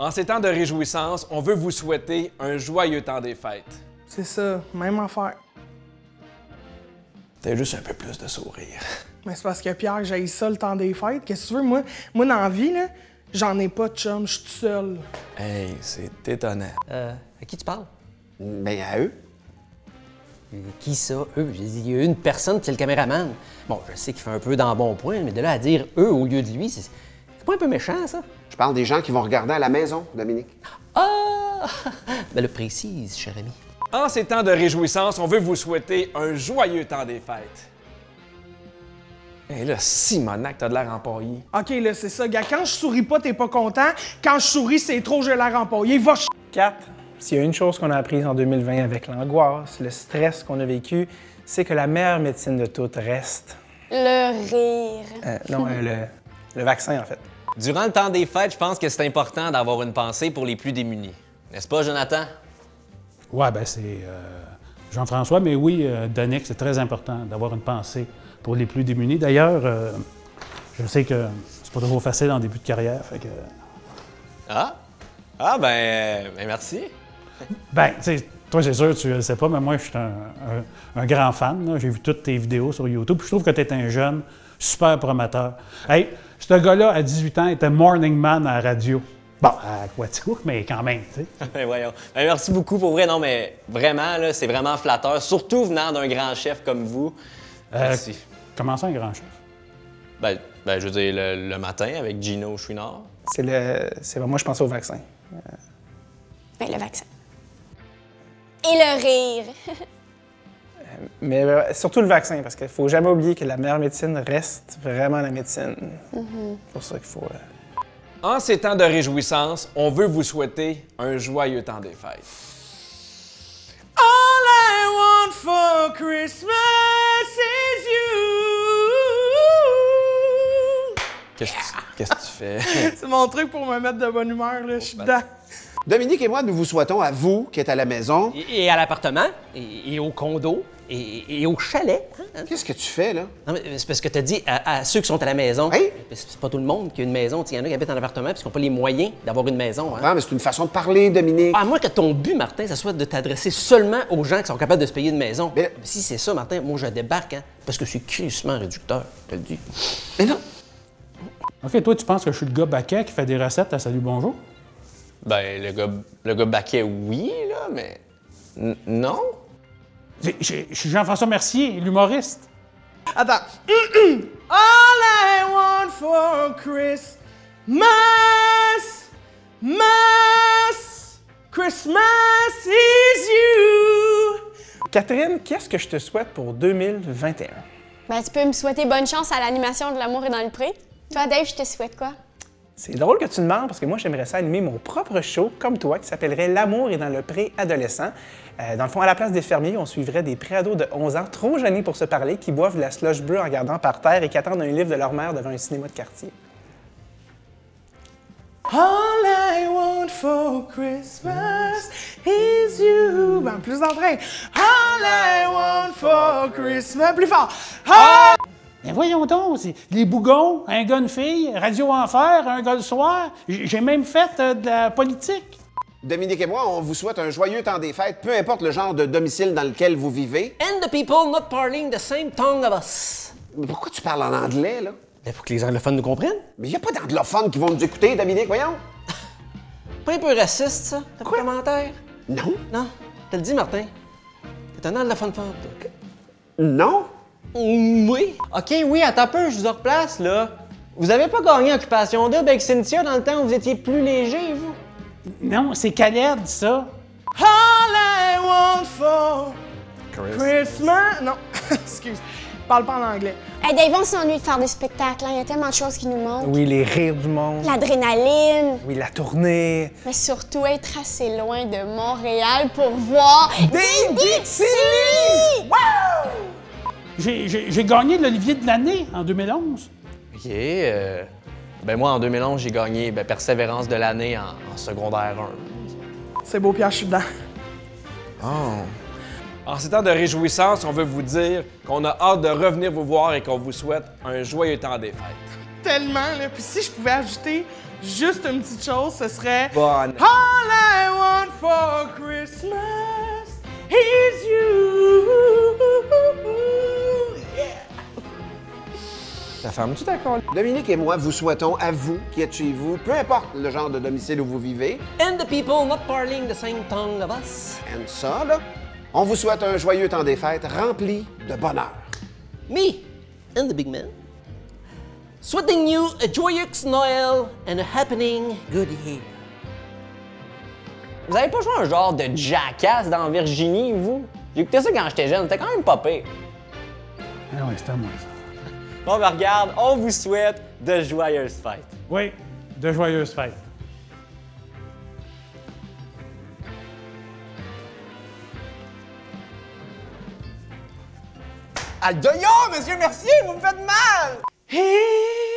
En ces temps de réjouissance, on veut vous souhaiter un joyeux temps des fêtes. C'est ça, même affaire. T'as juste un peu plus de sourire. Mais c'est parce que Pierre, j'ai ça le temps des fêtes. Qu'est-ce que tu veux? Moi dans la vie, là, j'en ai pas de chum, je suis tout seul. Hey, c'est étonnant. À qui tu parles? Ben, à eux. Qui ça, eux? Il y a une personne, c'est le caméraman. Bon, je sais qu'il fait un peu d'embonpoint, mais de là à dire eux au lieu de lui, c'est pas un peu méchant, ça? Je parle des gens qui vont regarder à la maison, Dominique. Ah! Ben le précise, cher ami. En ces temps de réjouissance, on veut vous souhaiter un joyeux temps des fêtes. Hé là, Simonac, t'as de l'air empaillé. OK, là, c'est ça, gars. Quand je souris pas, t'es pas content. Quand je souris, c'est trop, j'ai l'air empaillé. Va ch... 4. S'il y a une chose qu'on a apprise en 2020 avec l'angoisse, le stress qu'on a vécu, c'est que la meilleure médecine de toutes reste... Le rire. Le vaccin, en fait. Durant le temps des fêtes, je pense que c'est important d'avoir une pensée pour les plus démunis. N'est-ce pas, Jonathan? Ouais, ben c'est Jean-François, mais oui, Danick, c'est très important d'avoir une pensée pour les plus démunis. D'ailleurs, je sais que c'est pas toujours facile en début de carrière, fait que... Ben merci. Ben, tu sais, toi, c'est sûr, tu le sais pas, mais moi, je suis un grand fan, là. J'ai vu toutes tes vidéos sur YouTube, puis je trouve que tu es un jeune super prometteur. Hey, ce gars-là, à 18 ans, était morning man à la radio. Bon, à Quaticook, mais quand même, tu sais. Ben voyons. Ben merci beaucoup pour vrai. Non, mais vraiment, là, c'est vraiment flatteur, surtout venant d'un grand chef comme vous. Merci. Comment ça, un grand chef? Ben, je veux dire, le matin avec Gino Chouinard. Moi, je pensais au vaccin. Ben, le vaccin. Et le rire. Mais surtout le vaccin, parce qu'il faut jamais oublier que la meilleure médecine reste vraiment la médecine. C'est pour ça qu'il faut... En ces temps de réjouissance, on veut vous souhaiter un joyeux temps des fêtes. All I want for Christmas is you. Qu'est-ce que tu fais? C'est mon truc pour me mettre de bonne humeur, là. Je suis dedans. Dominique et moi, nous vous souhaitons à vous qui êtes à la maison. Et à l'appartement, et au condo, et au chalet. Hein? Qu'est-ce que tu fais, là? Non, mais c'est parce que tu as dit à ceux qui sont à la maison. Hey! C'est pas tout le monde qui a une maison. Il y en a qui habitent en appartement et qui n'ont pas les moyens d'avoir une maison. Hein? Ah, mais c'est une façon de parler, Dominique. À moins que ton but, Martin, ça soit de t'adresser seulement aux gens qui sont capables de se payer une maison. Mais... Si c'est ça, Martin, moi, je débarque, hein, parce que c'est crissement réducteur, je te le dis. Mais non! OK, toi, tu penses que je suis le gars baquet qui fait des recettes à Salut Bonjour? Ben, le gars baquet, oui, là, mais... non? Je suis Jean-François Mercier, l'humoriste. Attends. All I want for Christmas, Christmas is you. Catherine, qu'est-ce que je te souhaite pour 2021? Ben, tu peux me souhaiter bonne chance à l'animation de L'amour est dans le pré. Toi, Dave, je te souhaite quoi? C'est drôle que tu demandes parce que moi, j'aimerais ça animer mon propre show, comme toi, qui s'appellerait L'amour est dans le pré-adolescent. Dans le fond, à la place des fermiers, on suivrait des préados de 11 ans, trop gênés pour se parler, qui boivent de la slush bleue en regardant par terre et qui attendent un livre de leur mère devant un cinéma de quartier. All I want for Christmas is you. Ben, plus d'entrain. All I want for Christmas. Plus fort. All... Mais voyons donc, c'est les bougons, un gars, une fille, Radio Enfer, un gars le soir. J'ai même fait de la politique. Dominique et moi, on vous souhaite un joyeux temps des fêtes, peu importe le genre de domicile dans lequel vous vivez. And the people not parling the same tongue of us. Mais pourquoi tu parles en anglais, là? Ben, faut que les anglophones nous comprennent. Mais il n'y a pas d'anglophones qui vont nous écouter, Dominique, voyons. Pas un peu raciste, ça? T'as pas de commentaire? Non. Non. T'as le dit, Martin. T'es un anglophone fort, toi. Non. Oui. OK, oui, attends un peu, je vous replace, là. Vous avez pas gagné Occupation Double avec Cynthia dans le temps où vous étiez plus léger, vous? Non, c'est Khaled, ça. All I want for Christmas. Non, excuse. Parle pas en anglais. Hey, Dave, on s'ennuie de faire des spectacles. Hein? Il y a tellement de choses qui nous manquent. Oui, les rires du monde. L'adrénaline. Oui, la tournée. Mais surtout être assez loin de Montréal pour voir Des Dixie! Wow! J'ai gagné l'Olivier de l'année en 2011. OK, ben moi, en 2011, j'ai gagné Persévérance de l'année en secondaire 1. C'est beau, Pierre, je suis dedans. Oh. En ces temps de réjouissance, on veut vous dire qu'on a hâte de revenir vous voir et qu'on vous souhaite un joyeux temps des fêtes. tellement, là. Puis si je pouvais ajouter juste une petite chose, ce serait... Bonne. All I want for Christmas is you. Yeah. La femme, tu d'accord? Dominique et moi vous souhaitons à vous qui êtes chez vous, peu importe le genre de domicile où vous vivez, And the people not parling the same tongue of us. and ça, là, on vous souhaite un joyeux temps des fêtes rempli de bonheur. Me and the big man. Sweating you a joyous Noël and a happening good year. Vous avez pas joué un genre de jackass dans Virginie, vous? J'ai écouté ça quand j'étais jeune, c'était quand même pas pire. Ah ouais, c'était moi, ça. Bon, ben regarde, on vous souhaite de joyeuses fêtes. Oui, de joyeuses fêtes. Aïe, monsieur Mercier, vous me faites mal! Hey.